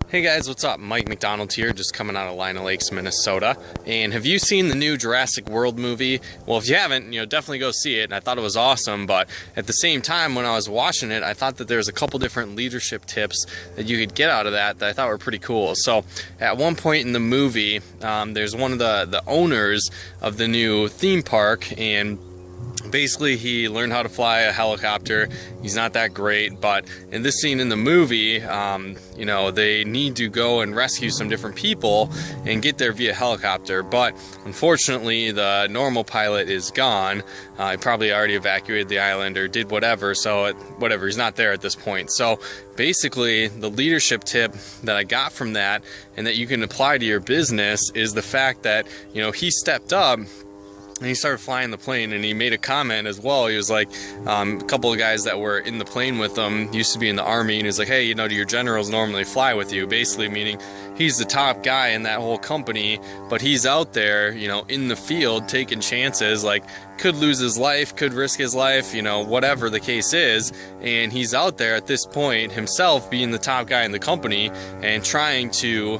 Hey guys, what's up? Mike McDonald here, just coming out of Lino Lakes, Minnesota. And have you seen the new Jurassic World movie? Well, if you haven't, definitely go see it. And I thought it was awesome, but at the same time, when I was watching it, I thought that there was a couple different leadership tips that you could get out of that I thought were pretty cool. So at one point in the movie, there's one of the owners of the new theme park, and basically he learned how to fly a helicopter. He's not that great, but in this scene in the movie, they need to go and rescue some different people and get there via helicopter, but unfortunately the normal pilot is gone. He probably already evacuated the island or did whatever, so he's not there at this point. So basically the leadership tip that I got from that and that you can apply to your business is the fact that he stepped up and he started flying the plane, and he made a comment as well. He was like, a couple of guys that were in the plane with him used to be in the Army, and he's like, hey, do your generals normally fly with you? Basically meaning he's the top guy in that whole company, but he's out there, in the field taking chances, like could lose his life, could risk his life, whatever the case is, and he's out there at this point himself being the top guy in the company and trying to,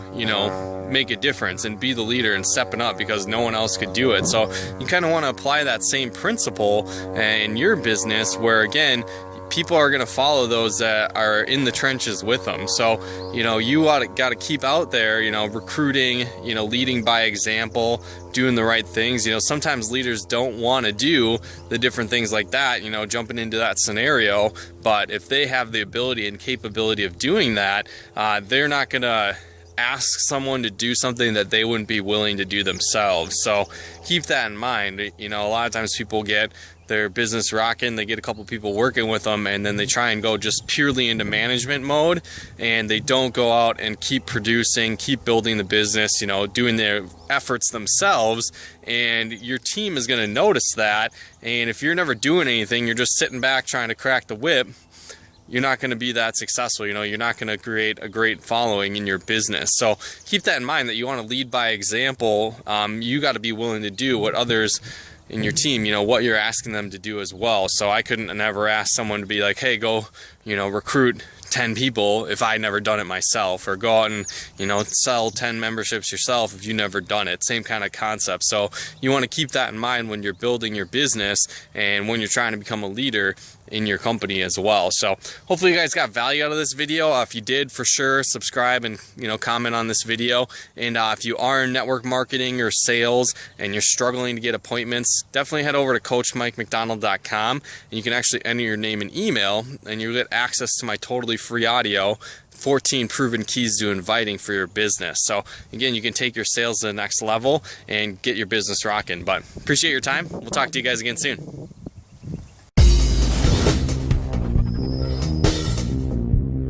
make a difference and be the leader and stepping up because no one else could do it. So you kind of want to apply that same principle in your business, where again, people are going to follow those that are in the trenches with them. So, you got to keep out there, recruiting, leading by example, doing the right things. Sometimes leaders don't want to do the different things like that, jumping into that scenario. But if they have the ability and capability of doing that, they're not going to ask someone to do something that they wouldn't be willing to do themselves. So keep that in mind. A lot of times people get their business rocking, they get a couple people working with them, and then they try and go just purely into management mode, and they don't go out and keep producing, keep building the business, doing their efforts themselves. And your team is going to notice that, and if you're never doing anything, you're just sitting back trying to crack the whip, you're not going to be that successful. You're not going to create a great following in your business. So keep that in mind, that you want to lead by example. You got to be willing to do what others in your team, what you're asking them to do as well. So I couldn't never ask someone to be like, hey, go, recruit 10 people if I never done it myself, or go out and sell 10 memberships yourself if you never done it. Same kind of concept. So you want to keep that in mind when you're building your business and when you're trying to become a leader in your company as well. So hopefully you guys got value out of this video. If you did, for sure subscribe and comment on this video. And if you are in network marketing or sales and you're struggling to get appointments, definitely head over to coachmikemcdonald.com, and you can actually enter your name and email, and you'll get access to my totally free audio, 14 proven keys to inviting for your business. So again, you can take your sales to the next level and get your business rocking. But appreciate your time. We'll talk to you guys again soon.